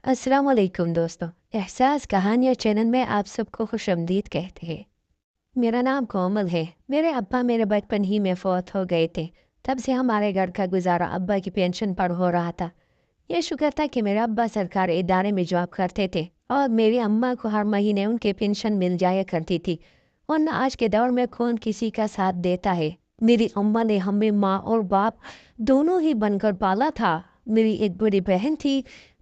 अस्सलाम वालेकुम दोस्तों। एहसास कहानियाँ चैनल में आप सबको खुशामदीद कहते हैं। मेरा नाम कोमल है। मेरे अब्बा मेरे बचपन ही में फौत हो गए थे। तब से हमारे घर का गुजारा अब्बा की पेंशन पर हो रहा था। ये शुक्र था कि मेरे अब्बा सरकारी इदारे में जॉब करते थे और मेरी अम्मा को हर महीने उनके पेंशन मिल जाया करती थी। वरना आज के दौर में कौन किसी का साथ देता है। मेरी अम्मा ने हमें माँ और बाप दोनों ही बनकर पाला था। मेरी एक बड़ी बहन थी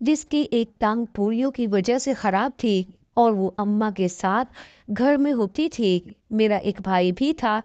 जिसकी एक टांग पोलियो की वजह से खराब थी और वो अम्मा के साथ घर में होती थी। मेरा एक भाई भी था।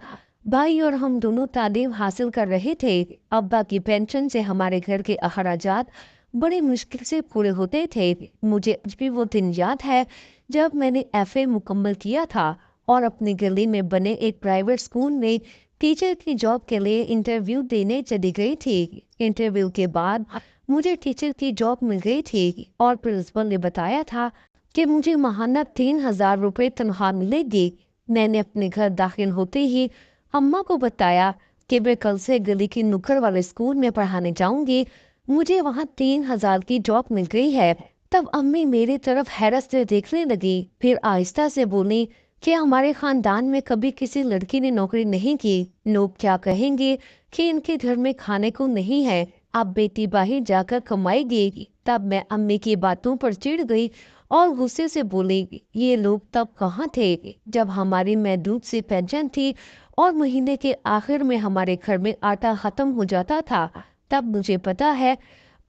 भाई और हम दोनों तालीम हासिल कर रहे थे। अब्बा की पेंशन से हमारे घर के अखराजात बड़ी मुश्किल से पूरे होते थे। मुझे आज भी वो दिन याद है जब मैंने एफए मुकम्मल किया था और अपनी गली में बने एक प्राइवेट स्कूल में टीचर की जॉब के लिए इंटरव्यू देने चली गई थी। इंटरव्यू के बाद मुझे टीचर की जॉब मिल गई थी और प्रिंसिपल ने बताया था कि मुझे माहाना 3,000 रुपये तनख्वाह मिलेगी। मैंने अपने घर दाखिल होते ही अम्मा को बताया कि मैं कल से गली की नुक्कड़ वाले स्कूल में पढ़ाने जाऊंगी। मुझे वहाँ 3,000 की जॉब मिल गई है। तब अम्मी मेरी तरफ हैरत से देखने लगी, फिर आहिस्ता से बोली कि हमारे खानदान में कभी किसी लड़की ने नौकरी नहीं की। लोग क्या कहेंगे कि इनके घर में खाने को नहीं है, अब बेटी बाहर जाकर कमाएगी। तब मैं अम्मी की बातों पर चिढ़ गई और गुस्से से बोली, ये लोग तब कहाँ थे जब हमारी महदूद सी पेंशन थी और महीने के आखिर में हमारे घर में आटा खत्म हो जाता था। तब मुझे पता है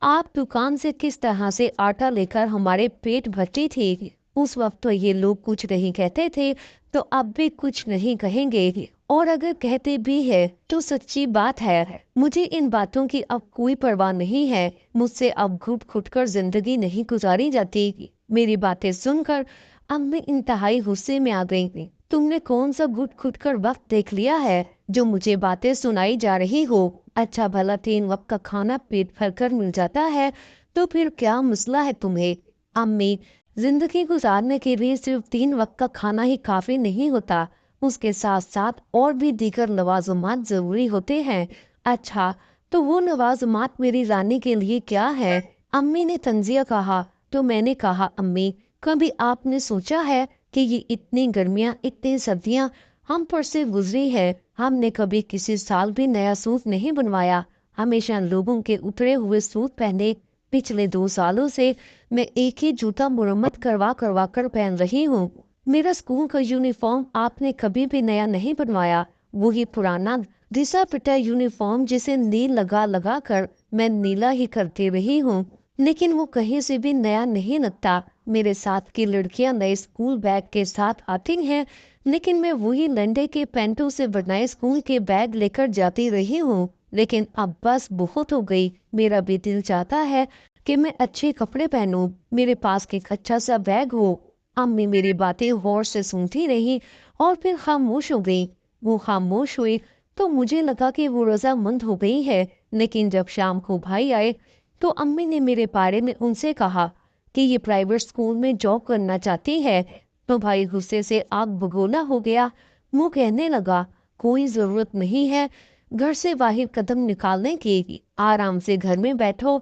आप दुकान से किस तरह से आटा लेकर हमारे पेट भरती थी। उस वक्त तो ये लोग कुछ नहीं कहते थे, तो अब भी कुछ नहीं कहेंगे, और अगर कहते भी है तो सच्ची बात है। मुझे इन बातों की अब कोई परवाह नहीं है। मुझसे अब घुट घुट कर जिंदगी नहीं गुजारी जाती। मेरी बातें सुनकर अम्मी इंतहाई गुस्से में आ गई। तुमने कौन सा घुट घुट कर वक्त देख लिया है जो मुझे बातें सुनाई जा रही हो? अच्छा भला 3 वक्त का खाना पेट भर कर मिल जाता है तो फिर क्या मसला है तुम्हें? अम्मी, जिंदगी गुजारने के लिए सिर्फ 3 वक्त का खाना ही काफी नहीं होता, उसके साथ साथ और भी दीगर लवाजमात जरूरी होते हैं। अच्छा, तो वो लवाजमात मेरी रानी के लिए क्या है? अम्मी ने तंजिया कहा। तो मैंने कहा, अम्मी, कभी आपने सोचा है कि ये इतनी गर्मियाँ इतनी सर्दियाँ हम पर से गुजरी है, हमने कभी किसी साल भी नया सूट नहीं बनवाया, हमेशा लोगों के उतरे हुए सूट पहने। पिछले 2 सालों से मैं एक ही जूता मुरम्मत करवा करवा कर पहन रही हूँ। मेरा स्कूल का यूनिफॉर्म आपने कभी भी नया नहीं बनवाया, वही पुराना घिसा पिटा यूनिफॉर्म जिसे नील लगा लगा कर मैं नीला ही करती रही हूँ, लेकिन वो कहीं से भी नया नहीं लगता। मेरे साथ की लड़कियां नए स्कूल बैग के साथ आती हैं, लेकिन मैं वही लंडे के पैंटों से बनाए स्कूल के बैग लेकर जाती रही हूँ। लेकिन अब बस बहुत हो गई। मेरा भी दिल चाहता है कि मैं अच्छे कपड़े पहनूं, मेरे पास एक अच्छा सा बैग हो। अम्मी मेरी बातें गौर से सुनती रही और फिर खामोश हो गई। वो खामोश हुई तो मुझे लगा कि वो रजामंद हो गई है। लेकिन जब शाम को भाई आए तो अम्मी ने मेरे बारे में उनसे कहा कि ये प्राइवेट स्कूल में जॉब करना चाहती है। तो भाई गुस्से से आग बगोला हो गया। वो कहने लगा, कोई जरूरत नहीं है घर से बाहर कदम निकालने की, आराम से घर में बैठो।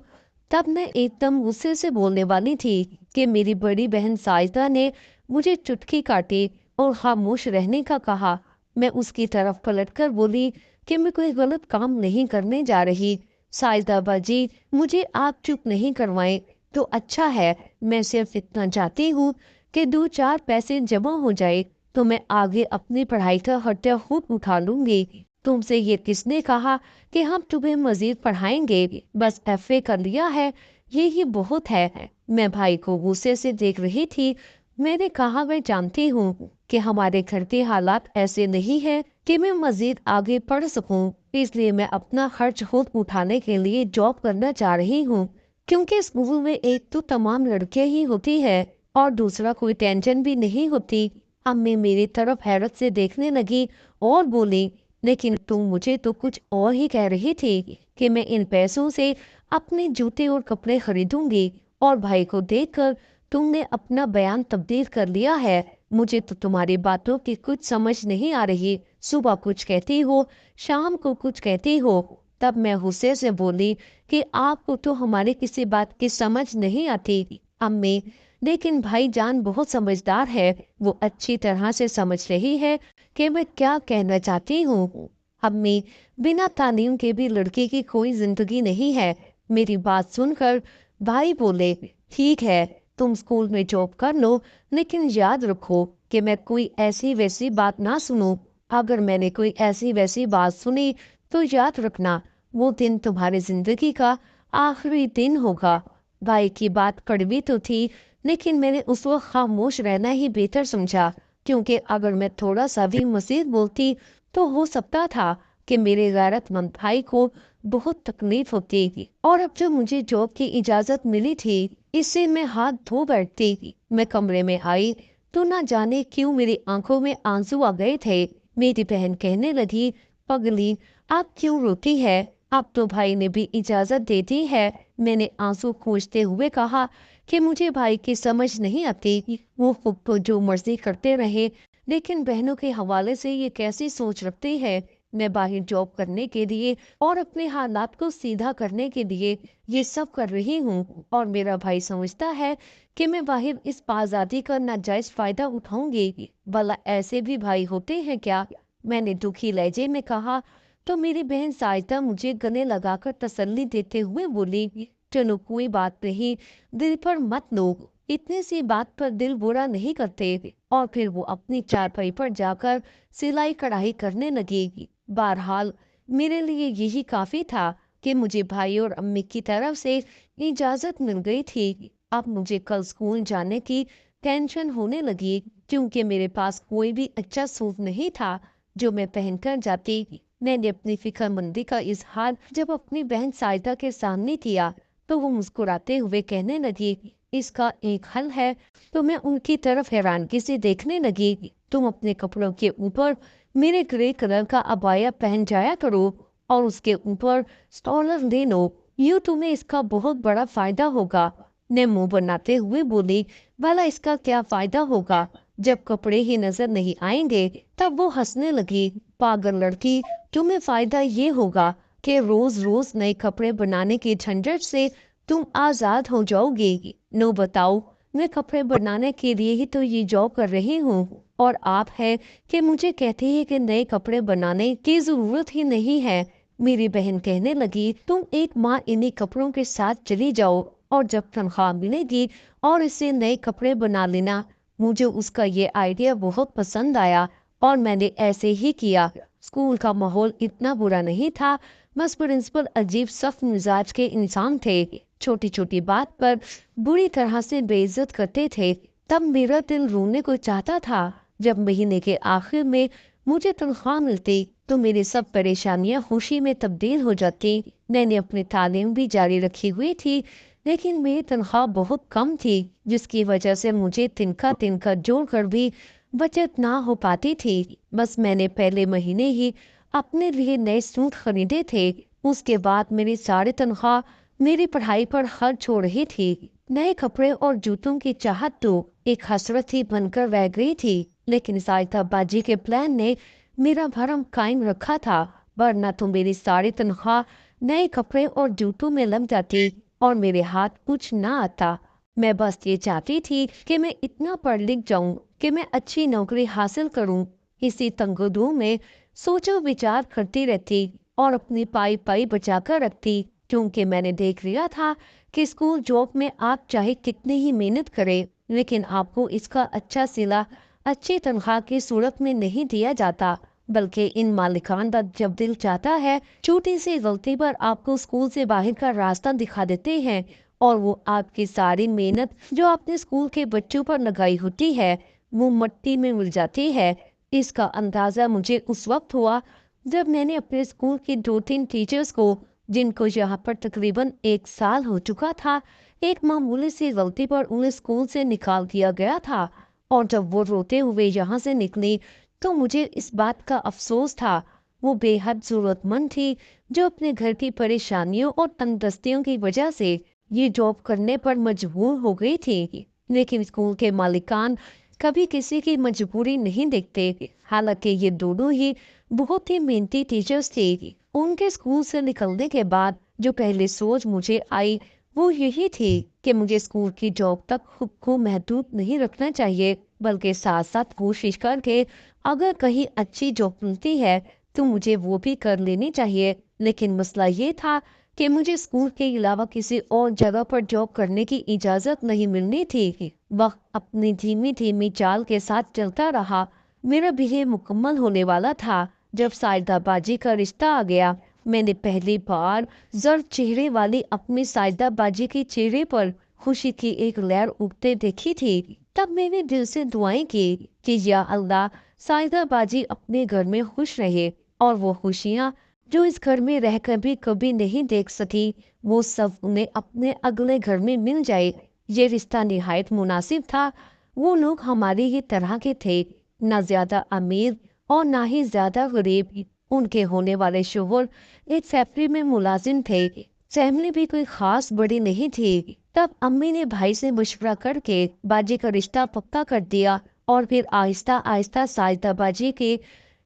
तब मैं एकदम गुस्से से बोलने वाली थी कि मेरी बड़ी बहन साजिदा ने मुझे चुटकी काटी और खामोश रहने का कहा। मैं उसकी तरफ पलटकर बोली कि मैं कोई गलत काम नहीं करने जा रही। साजिदा बाजी, मुझे आप चुप नहीं करवाएं तो अच्छा है। मैं सिर्फ इतना चाहती हूँ कि 2-4 पैसे जमा हो जाए तो मैं आगे अपनी पढ़ाई का खर्चा खुद उठा लूंगी। तुमसे ये किसने कहा कि हम तुम्हें मजीद पढ़ाएंगे? बस एफए कर लिया है, ये ही बहुत है। मैं भाई को गुस्से से देख रही थी। मैंने कहा, मैं जानती हूँ कि हमारे घर के हालात ऐसे नहीं है कि मैं मजीद आगे पढ़ सकूं, इसलिए मैं अपना खर्च खुद उठाने के लिए जॉब करना चाह रही हूँ। क्योंकि स्कूल में एक तो तमाम लड़के ही होती है और दूसरा कोई टेंशन भी नहीं होती। अम्मी मेरी तरफ हैरत से देखने लगी और बोली, लेकिन तुम मुझे तो कुछ और ही कह रही थी कि मैं इन पैसों से अपने जूते और कपड़े खरीदूंगी, और भाई को देखकर तुमने अपना बयान तब्दील कर लिया है। मुझे तो तुम्हारी बातों की कुछ समझ नहीं आ रही। सुबह कुछ कहती हो, शाम को कुछ कहती हो। तब मैं गुस्से से बोली कि आपको तो हमारी किसी बात की समझ नहीं आती। अम्मी, लेकिन भाई जान बहुत समझदार है, वो अच्छी तरह से समझ रही है कि मैं क्या कहना चाहती हूँ। अम्मी, बिना तालीम के भी लड़के की कोई जिंदगी नहीं है। मेरी बात सुनकर भाई बोले, ठीक है, तुम स्कूल में जॉब कर लो, लेकिन याद रखो कि मैं कोई ऐसी वैसी बात ना सुनूं। अगर मैंने कोई ऐसी वैसी बात सुनी तो याद रखना, वो दिन तुम्हारी जिंदगी का आखिरी दिन होगा। भाई की बात कड़वी तो थी, लेकिन मैंने उस वक्त खामोश रहना ही बेहतर समझा, क्योंकि अगर मैं थोड़ा सा भी मजीद बोलती तो हो सकता था कि मेरे गैरतमंद भाई को बहुत तकलीफ होती। और अब जब मुझे जॉब की इजाजत मिली थी, इससे मैं हाथ धो बैठती। मैं कमरे में आई तो ना जाने क्यों मेरी आंखों में आंसू आ गए थे। मेरी बहन कहने लगी, पगली, आप क्यों रोती है? अब तो भाई ने भी इजाजत दे दी है। मैंने आंसू पोंछते हुए कहा कि मुझे भाई की समझ नहीं आती, वो खुद तो जो मर्जी करते रहे, लेकिन बहनों के हवाले से ये कैसी सोच रखती है। मैं बाहर जॉब करने के लिए और अपने हालात को सीधा करने के लिए ये सब कर रही हूँ, और मेरा भाई समझता है कि मैं बाहर इस आज़ादी का नाजायज फायदा उठाऊंगी। भला ऐसे भी भाई होते हैं क्या? मैंने दुखी लहजे में कहा। तो मेरी बहन साजिदा मुझे गले लगाकर तसल्ली देते हुए बोली, चलो कोई बात नहीं, दिल पर मत लो, इतनी सी बात पर दिल बुरा नहीं करते। और फिर वो अपनी चारपाई पर जाकर सिलाई कढ़ाई करने लगेगी। बहरहाल मेरे लिए यही काफी था कि मुझे भाई और अम्मी की तरफ से इजाजत मिल गई थी। अब मुझे कल स्कूल जाने की टेंशन होने लगी, क्योंकि मेरे पास कोई भी अच्छा सूट नहीं था जो मैं पहनकर जाती। मैंने अपनी फिक्रमंदी का इजहार जब अपनी बहन साजिदा के सामने किया तो वो मुस्कुराते हुए कहने लगी, इसका एक हल है। तो मैं उनकी तरफ हैरानगी से देखने लगी। तुम अपने कपड़ों के ऊपर मेरे ग्रे कलर का अबाया पहन जाया करो और उसके ऊपर स्टॉलर ले लो, यूं तुम्हें इसका बहुत बड़ा फायदा होगा। ने मुंह बनाते हुए बोली, भला इसका क्या फायदा होगा? जब कपड़े ही नजर नहीं आएंगे तब वो हंसने लगी। पागल लड़की, तुम्हें फायदा ये होगा कि रोज रोज नए कपड़े बनाने के झंझट से तुम आजाद हो जाओगी। नो बताओ, मैं कपड़े बनाने के लिए ही तो ये जॉब कर रही हूँ, और आप है कि मुझे कहते हैं कि नए कपड़े बनाने की जरूरत ही नहीं है। मेरी बहन कहने लगी, तुम एक माँ इन्हीं कपड़ों के साथ चली जाओ, और जब तनख्वाह मिलेगी और इससे नए कपड़े बना लेना। मुझे उसका ये आइडिया बहुत पसंद आया और मैंने ऐसे ही किया। स्कूल का माहौल इतना बुरा नहीं था, बस प्रिंसिपल अजीब सख्त मिजाज के इंसान थे। छोटी छोटी बात पर बुरी तरह से बेइज्जत करते थे। तब मेरा दिल रोने को चाहता था। जब महीने के आखिर में मुझे तनख्वाह मिलती तो मेरी सब परेशानियां खुशी में तब्दील हो जाती। मैंने अपनी तालीम भी जारी रखी हुई थी, लेकिन मेरी तनख्वाह बहुत कम थी, जिसकी वजह से मुझे तिनका जोड़कर भी बचत ना हो पाती थी। बस मैंने पहले महीने ही अपने लिए नए सूट खरीदे थे। उसके बाद मेरी सारी तनख्वाह मेरी पढ़ाई पर खर्च हो रही थी। नए कपड़े और जूतों की चाहत तो एक हसरत ही बनकर रह गई थी, लेकिन साइता बाजी के प्लान ने मेरा भरम कायम रखा था, वरना तो मेरी सारी तनख्वाह नए कपड़े और जूतों में लग जाती और मेरे हाथ कुछ ना आता। मैं बस ये चाहती थी कि मैं इतना पढ़ लिख जाऊं कि मैं अच्छी नौकरी हासिल करूं। इसी तंगोदू में सोचो विचार करती रहती और अपनी पाई पाई बचा कर रखती, क्योंकि मैंने देख लिया था कि स्कूल जॉब में आप चाहे कितनी ही मेहनत करें, लेकिन आपको इसका अच्छा सिला अच्छी तनख्वाह की सूरत में नहीं दिया जाता, बल्कि इन मालिकान का जब दिल चाहता है छोटी सी गलती पर आपको स्कूल से बाहर का रास्ता दिखा देते हैं, और वो आपकी सारी मेहनत जो आपने स्कूल के बच्चों पर लगाई होती है वो मट्टी में मिल जाती है। इसका अंदाजा मुझे उस वक्त हुआ जब मैंने अपने स्कूल के 2-3 टीचर्स को, जिनको यहाँ पर तकरीबन 1 साल हो चुका था, एक मामूली सी गलती पर उन्हें स्कूल से निकाल दिया गया था। और जब वो रोते हुए यहाँ से निकली तो मुझे इस बात का अफसोस था। वो बेहद जरूरतमंद थी जो अपने घर की परेशानियों और तंगदस्तियों की वजह से ये जॉब करने पर मजबूर हो गई थी। लेकिन स्कूल के मालिकान कभी किसी की मजबूरी नहीं देखते। हालांकि ये दोनों ही बहुत ही मेहनती टीचर्स थे। उनके स्कूल से निकलने के बाद जो पहले सोच मुझे आई وہ یہی تھی کہ مجھے اسکول کی جاب تک خود کو محدود نہیں رکھنا چاہیے، بلکہ ساتھ ساتھ کوشش کر کے اگر کہیں اچھی جاب ملتی ہے تو مجھے وہ بھی کر لینی چاہیے۔ لیکن مسئلہ یہ تھا کہ مجھے اسکول کے علاوہ کسی اور جگہ پر جاب کرنے کی اجازت نہیں ملنی تھی۔ وقت اپنی دھیمی دھیمی چال کے ساتھ چلتا رہا۔ میرا BA مکمل ہونے والا تھا جب سائدہ باجی کا رشتہ آ گیا۔ میں نے پہلی بار زرد چہرے والی اپنی سائدہ باجی کے چہرے پر خوشی کی ایک لہر اگتے دیکھی تھی۔ تب میں نے دل سے دعائیں کی کہ یا اللہ، سائدہ باجی اپنے گھر میں خوش رہے اور وہ خوشیاں جو اس گھر میں رہ کر بھی کبھی نہیں دیکھ سکی وہ سب انہیں اپنے اگلے گھر میں مل جائے۔ یہ رشتہ نہایت مناسب تھا۔ وہ لوگ ہماری ہی طرح کے تھے، نہ زیادہ امیر اور نہ ہی زیادہ غریب۔ ان کے ہونے والے شوہر ایک فیکٹری میں ملازم تھے۔ فیملی بھی کوئی خاص بڑی نہیں تھی۔ تب امی نے بھائی سے مشورہ کر کے باجی کا رشتہ پکا کر دیا اور پھر آہستہ آہستہ سائدہ باجی کے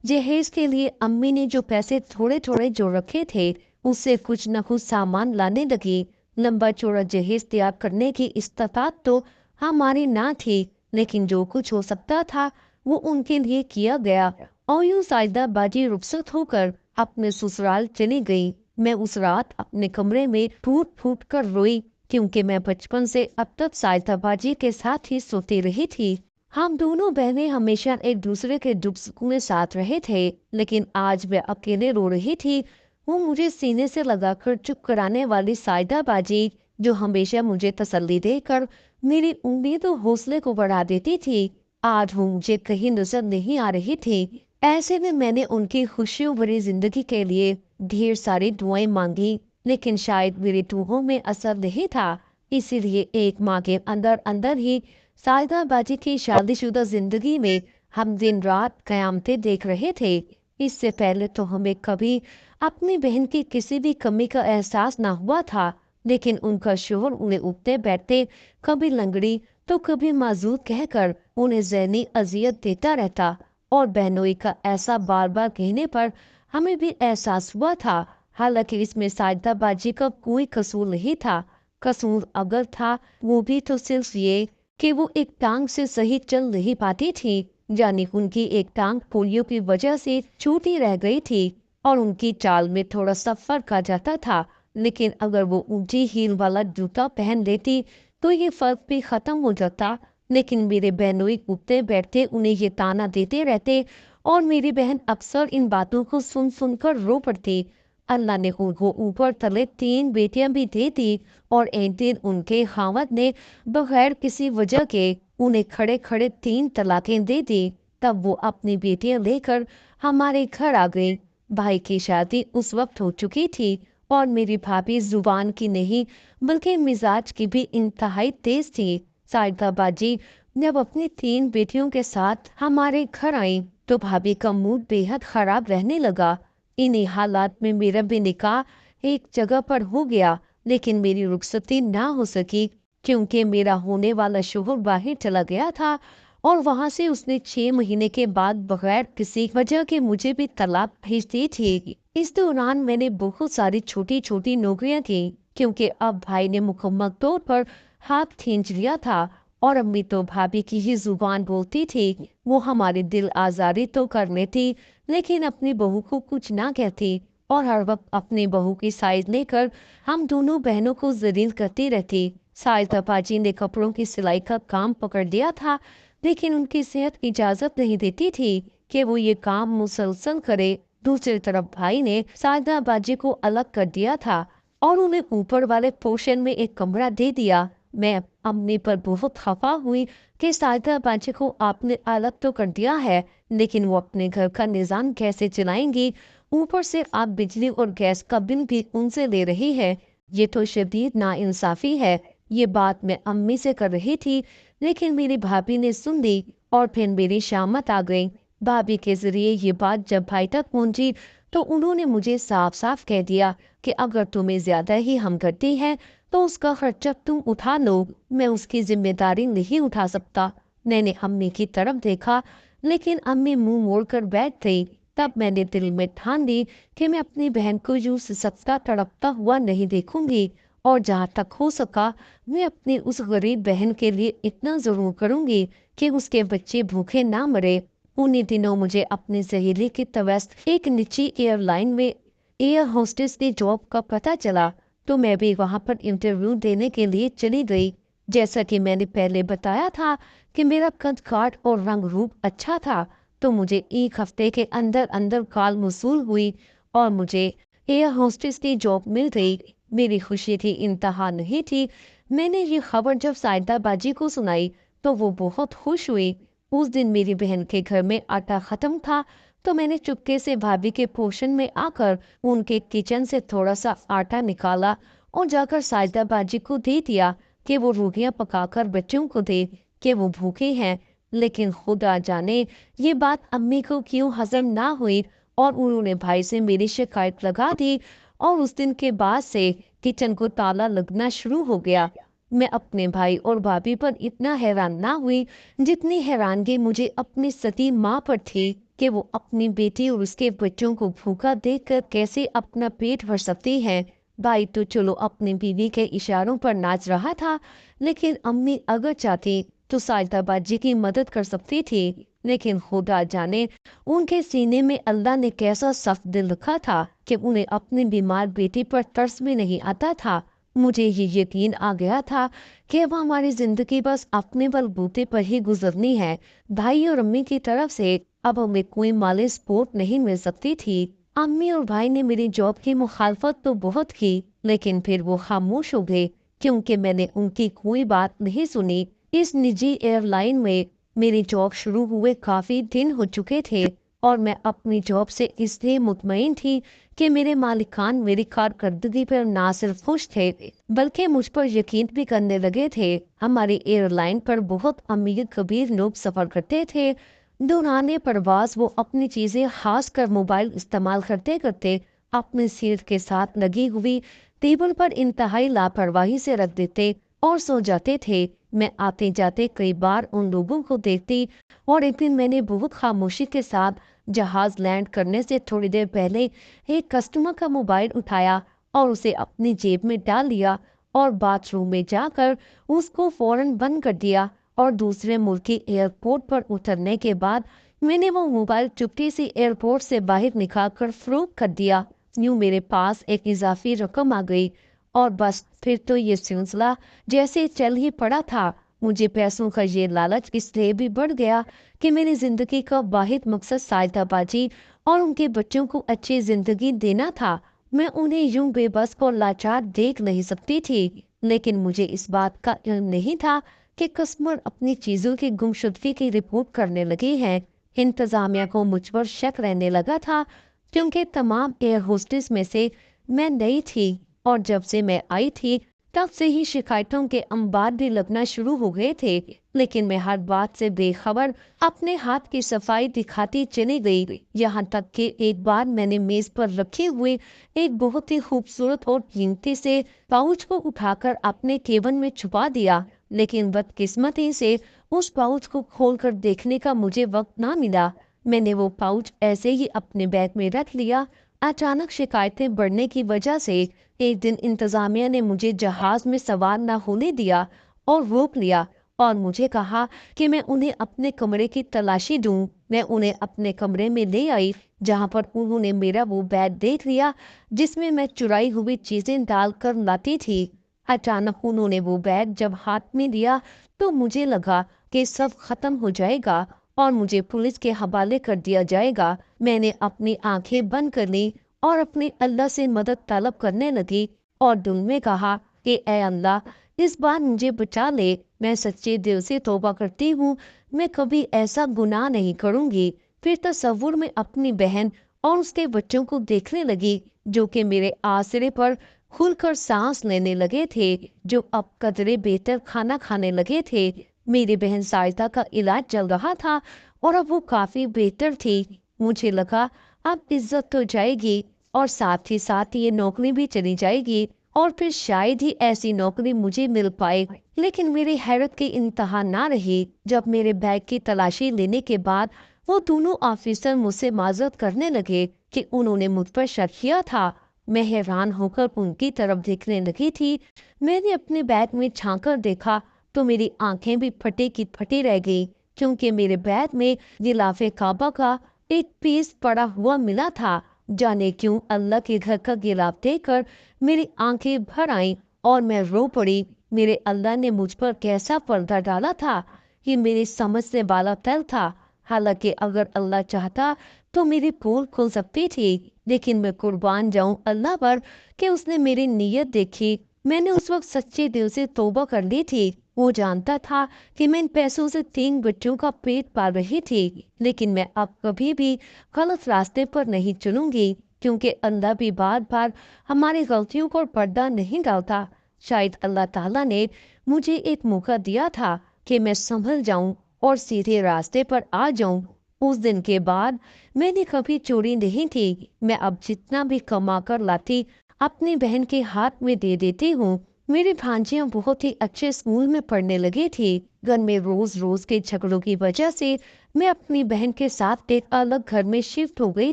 جہیز کے لیے امی نے جو پیسے تھوڑے تھوڑے جو رکھے تھے اس سے کچھ نہ کچھ سامان لانے لگی۔ لمبا چوڑا جہیز تیار کرنے کی استطاعت تو ہماری نہ تھی، لیکن جو کچھ ہو سکتا تھا وہ ان کے لیے کیا گیا، اور یوں سائدہ باجی رخصت ہو کر اپنے سسرال چلی گئی۔ میں اس رات اپنے کمرے میں پھوٹ پھوٹ کر روئی، کیونکہ میں بچپن سے اب تک سائدہ باجی کے ساتھ ہی سوتی رہی تھی۔ ہم دونوں بہنیں ہمیشہ ایک دوسرے کے دکھ سکھ میں ساتھ رہے تھے، لیکن آج میں اکیلے رو رہی تھی۔ وہ مجھے سینے سے لگا کر چپ کرانے والی سائدہ باجی جو ہمیشہ مجھے تسلی دے کر میری امید و حوصلے کو بڑھا دیتی تھی، آج وہ مجھے کہیں نظر نہیں آ رہی تھی۔ ایسے میں نے ان کی خوشیوں بھری زندگی کے لیے ڈھیر ساری دعائیں مانگی، لیکن شاید میری دعاؤں میں اثر نہیں تھا۔ اسی لیے ایک ماہ کے اندر اندر ہی سائدہ باجی کی شادی شدہ زندگی میں ہم دن رات قیامتیں دیکھ رہے تھے۔ اس سے پہلے تو ہمیں کبھی اپنی بہن کی کسی بھی کمی کا احساس نہ ہوا تھا، لیکن ان کا شوہر انہیں اٹھتے بیٹھتے کبھی لنگڑی تو کبھی معذور کہہ کر انہیں ذہنی اذیت دیتا رہتا، اور بہنوئی کا ایسا بار بار کہنے پر ہمیں بھی احساس ہوا تھا، حالانکہ اس میں سائدہ باجی کا کوئی قصور نہیں تھا۔ قصور اگر تھا وہ بھی تو صرف یہ کہ وہ ایک ٹانگ سے صحیح چل نہیں پاتی تھی، یعنی ان کی ایک ٹانگ پولیو کی وجہ سے چھوٹی رہ گئی تھی اور ان کی چال میں تھوڑا سا فرق آ جاتا تھا۔ لیکن اگر وہ اونچی ہیل والا جوتا پہن لیتی تو یہ فرق بھی ختم ہو جاتا۔ لیکن میرے بہنوئی اٹھتے بیٹھتے انہیں یہ تانا دیتے رہتے اور میری بہن اکثر ان باتوں کو سن سن کر رو پڑتی۔ اللہ نے ان کو اوپر تلے 3 بیٹیاں بھی دے دی، اور ایک دن ان کے خاوند نے بغیر کسی وجہ کے انہیں کھڑے کھڑے 3 طلاقیں دے دی۔ تب وہ اپنی بیٹیاں لے کر ہمارے گھر آ گئی۔ بھائی کی شادی اس وقت ہو چکی تھی، اور میری بھابھی زبان کی نہیں بلکہ مزاج کی بھی انتہائی تیز تھی۔ سائدہ باجی جب اپنی 3 بیٹیوں کے ساتھ ہمارے گھر آئیں تو بھابھی کا موڈ بے حد خراب رہنے لگا۔ انہی حالات میں میرا بھی نکاح ایک جگہ پر ہو گیا، لیکن میری رخصتی نہ ہو سکی کیونکہ میرا ہونے والا شوہر باہر چلا گیا تھا، اور وہاں سے اس نے 6 مہینے کے بعد بغیر کسی وجہ کے مجھے بھی طلاق بھیج دی تھی۔ اس دوران میں نے بہت ساری چھوٹی چھوٹی نوکریاں کی، کیونکہ اب بھائی نے مکمل طور پر ہاتھ کھینچ لیا تھا، اور امی تو بھابھی کی ہی زبان بولتی تھی۔ وہ ہماری دل آزاری تو کر لیتی لیکن اپنی بہو کو کچھ نہ کہتی، اور ہر وقت اپنی بہو کی سائز لے کر ہم دونوں بہنوں کو ذلیل کرتی رہتی۔ سائدہ باجی نے کپڑوں کی سلائی کا کام پکڑ دیا تھا، لیکن ان کی صحت اجازت نہیں دیتی تھی کہ وہ یہ کام مسلسل کرے۔ دوسری طرف بھائی نے سائدہ باجی کو الگ کر دیا تھا اور انہیں اوپر والے پورشن میں ایک کمرہ دے دیا۔ میں امی پر بہت خفا ہوئی کہ سائدہ باجی کو آپ نے الگ تو کر دیا ہے، لیکن وہ اپنے گھر کا نظام کیسے چلائیں گی؟ اوپر سے آپ بجلی اور گیس کا بل بھی ان سے لے رہی ہے۔ یہ تو شدید ناانصافی ہے۔ یہ بات میں امی سے کر رہی تھی، لیکن میری بھابھی نے سن لی اور پھر میری شامت آ گئی۔ بھابھی کے ذریعے یہ بات جب بھائی تک پہنچی تو انہوں نے مجھے صاف صاف کہہ دیا کہ اگر تمہیں زیادہ ہی ہمدردی ہے تو اس کا خرچہ تم اٹھا لو، میں اس کی ذمہ داری نہیں اٹھا سکتا۔ میں نے امی کی طرف دیکھا، لیکن امی منہ موڑ کر بیٹھ گئی۔ تب میں نے دل میں ٹھان لی کہ میں اپنی بہن کو یوں سسکتا تڑپتا ہوا نہیں دیکھوں گی، और जहाँ तक हो सका मैं अपनी उस गरीब बहन के लिए इतना ज़रूर करूँगी कि उसके बच्चे भूखे ना मरे। उन्हीं दिनों मुझे अपनी सहेली की तवस्त एक निजी एयरलाइन में एयर होस्टेस की जॉब का पता चला, तो मैं भी वहाँ पर इंटरव्यू देने के लिए चली गई। जैसा कि मैंने पहले बताया था कि मेरा कद काठ और रंग रूप अच्छा था, तो मुझे एक हफ्ते के अंदर अंदर कॉल मौसूल हुई और मुझे एयर होस्टेस की जॉब मिल गई। मेरी खुशी की इंतहा नहीं थी। मैंने ये खबर जब साइदा बाजी को सुनाई तो वो बहुत खुश हुई। उस दिन मेरी बहन के घर में आटा खत्म था, तो मैंने चुपके से भाभी के पोर्शन में आकर उनके किचन से थोड़ा सा आटा निकाला और जाकर साइदा बाजी को दे दिया कि वो रोटियां पकाकर बच्चों को दे, कि वो भूखे हैं। लेकिन खुदा जाने ये बात अम्मी को क्यों हजम ना हुई और उन्होंने भाई से मेरी शिकायत लगा दी और उस दिन के बाद से किचन को ताला लगना शुरू हो गया। मैं अपने भाई और भाभी पर इतना हैरान ना हुई जितनी हैरानगी मुझे अपनी सती माँ पर थी कि वो अपनी बेटी और उसके बच्चों को भूखा देखकर कैसे अपना पेट भर सकती है। भाई तो चलो अपनी बीवी के इशारों पर नाच रहा था, लेकिन अम्मी अगर चाहती तो साइदा बाजी की मदद कर सकती थी। लेकिन खुदा जाने उनके सीने में अल्लाह ने कैसा सख्त दिल रखा था कि उन्हें अपनी बीमार बेटी पर तरस भी नहीं आता था। मुझे ये यकीन आ गया था कि अब हमारी जिंदगी बस अपने बलबूते पर ही गुजरनी है। भाई और अम्मी की तरफ से अब हमें कोई माली सपोर्ट नहीं मिल सकती थी। अम्मी और भाई ने मेरी जॉब की मुखालफत तो बहुत की, लेकिन फिर वो खामोश हो गए क्योंकि मैंने उनकी कोई बात नहीं सुनी। इस निजी एयरलाइन में मेरी जॉब शुरू हुए काफ़ी दिन हो चुके थे और मैं अपनी जॉब से इसलिए मुतमईन थी कि मेरे मालिकान मेरी कारकर्दगी पर ना सिर्फ खुश थे बल्कि मुझ पर यकीन भी करने लगे थे। हमारी एयरलाइन पर बहुत अमीर कबीर लोग सफ़र करते थे। दौरान परवाज वो अपनी चीज़ें खास कर मोबाइल इस्तेमाल करते करते अपनी सीट के साथ लगी हुई टेबल पर इंतहाई लापरवाही से रख देते और सो जाते थे। मैं आते जाते कई बार उन लोगों को देखती और एक दिन मैंने बहुत खामोशी के साथ जहाज लैंड करने से थोड़ी देर पहले एक कस्टमर का मोबाइल उठाया और उसे अपनी जेब में डाल लिया और बाथरूम में जाकर उसको फौरन बंद कर दिया और दूसरे मुल्क के एयरपोर्ट पर उतरने के बाद मैंने वो मोबाइल चुपके से एयरपोर्ट से बाहर निकाल कर फरोख्त कर दिया। यूं मेरे पास एक इजाफी रकम आ गई और बस फिर तो ये सिलसिला जैसे चल ही पड़ा था। मुझे पैसों का ये लालच इसलिए भी बढ़ गया कि मेरी जिंदगी का वाहिद मकसद साइदा बाजी और उनके बच्चों को अच्छी जिंदगी देना था। मैं उन्हें यूं बेबस और लाचार देख नहीं सकती थी, लेकिन मुझे इस बात का इल्म नहीं था कि कस्टमर अपनी चीजों की गुमशुदगी की रिपोर्ट करने लगे हैं। इंतजामिया को मुझ पर शक रहने लगा था क्योंकि तमाम एयर होस्टेस में से मैं नई थी और जब से मैं आई थी तब से ही शिकायतों के अंबार भी लगना शुरू हो गए थे। लेकिन मैं हर बात से बेखबर अपने हाथ की सफाई दिखाती चली गई, यहाँ तक कि एक बार मैंने मेज पर रखे हुए एक बहुत ही खूबसूरत और कीमती से पाउच को उठाकर अपने केबिन में छुपा दिया। लेकिन बदकिस्मती से उस पाउच को खोलकर देखने का मुझे वक्त ना मिला। मैंने वो पाउच ऐसे ही अपने बैग में रख लिया। अचानक शिकायतें बढ़ने की वजह से एक दिन इंतजामिया ने मुझे जहाज में सवार न होने दिया और रोक लिया और मुझे कहा कि मैं उन्हें अपने कमरे की तलाशी दूं। मैं उन्हें अपने कमरे में ले आई जहां पर उन्होंने मेरा वो बैग देख लिया जिसमें मैं चुराई हुई चीजें डालकर लाती थी। अचानक उन्होंने वो बैग जब हाथ में लिया तो मुझे लगा कि सब खत्म हो जाएगा और मुझे पुलिस के हवाले कर दिया जाएगा। मैंने अपनी आंखें बंद कर ली और अपने अल्लाह से मदद तलब करने लगी और दिल में कहा कि ऐ अल्लाह, इस बार मुझे बचा ले। मैं सच्चे दिल से तौबा करती हूँ, मैं कभी ऐसा गुनाह नहीं करूँगी। फिर तसव्वुर में अपनी बहन और उसके बच्चों को देखने लगी जो कि मेरे आसरे पर खुलकर सांस लेने लगे थे, जो अब कदरे बेहतर खाना खाने लगे थे। मेरी बहन साइदा का इलाज चल रहा था और अब वो काफी बेहतर थी। मुझे लगा अब इज्जत तो जाएगी और साथ ही साथ ये नौकरी भी चली जाएगी और फिर शायद ही ऐसी नौकरी मुझे मिल पाए। लेकिन मेरी हैरत की इंतहा ना रही जब मेरे बैग की तलाशी लेने के बाद वो दोनों ऑफिसर मुझसे माजरत करने लगे कि उन्होंने मुझ पर शक किया था میں حیران ہو کر ان کی طرف دیکھنے لگی تھی۔ میں نے اپنے بیگ میں جھانک کر دیکھا تو میری آنکھیں بھی پھٹی کی پھٹی رہ گئی، کیونکہ میرے بیگ میں غلاف کعبہ کا ایک پیس پڑا ہوا ملا تھا۔ جانے کیوں اللہ کے گھر کا غلاف دیکھ کر میری آنکھیں بھر آئیں اور میں رو پڑی۔ میرے اللہ نے مجھ پر کیسا پردہ ڈالا تھا، یہ میری سمجھ سے بالا تر تھا۔ حالانکہ اگر اللہ چاہتا تو میری پول کھل سکتی تھی، لیکن میں قربان جاؤں اللہ پر کہ اس نے میری نیت دیکھی۔ میں نے اس وقت سچے دل سے توبہ کر لی تھی۔ وہ جانتا تھا کہ میں ان پیسوں سے 3 بچوں کا پیٹ پال رہی تھی، لیکن میں اب کبھی بھی غلط راستے پر نہیں چلوں گی، کیونکہ اللہ بھی بار بار ہماری غلطیوں پر پردہ نہیں ڈالتا۔ شاید اللہ تعالیٰ نے مجھے ایک موقع دیا تھا کہ میں سنبھل جاؤں اور سیدھے راستے پر آ جاؤں۔ اس دن کے بعد میں نے کبھی چوری نہیں تھی۔ میں اب جتنا بھی کما کر لاتی اپنی بہن کے ہاتھ میں دے دیتی ہوں۔ میری بھانجیاں بہت ہی اچھے اسکول میں پڑھنے لگی تھی۔ گھر میں روز روز کے جھگڑوں کی وجہ سے میں اپنی بہن کے ساتھ ایک الگ گھر میں شفٹ ہو گئی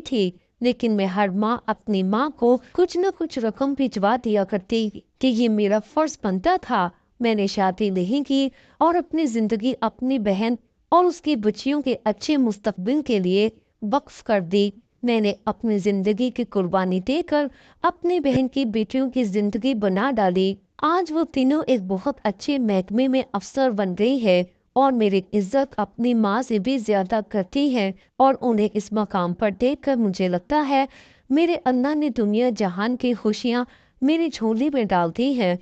تھی، لیکن میں ہر ماہ اپنی ماں کو کچھ نہ کچھ رقم بھجوا دیا کرتی کہ یہ میرا فرض بنتا تھا۔ میں نے شادی نہیں کی اور اپنی زندگی اپنی بہن اور اس کی بچیوں کے اچھے مستقبل کے لیے وقف کر دی۔ میں نے اپنی زندگی کی قربانی دے کر اپنی بہن کی بیٹیوں کی زندگی بنا ڈالی۔ آج وہ تینوں ایک بہت اچھے محکمے میں افسر بن گئی ہے اور میری عزت اپنی ماں سے بھی زیادہ کرتی ہے، اور انہیں اس مقام پر دیکھ کر مجھے لگتا ہے میرے اللہ نے دنیا جہان کی خوشیاں میری جھولی میں ڈال دی ہیں۔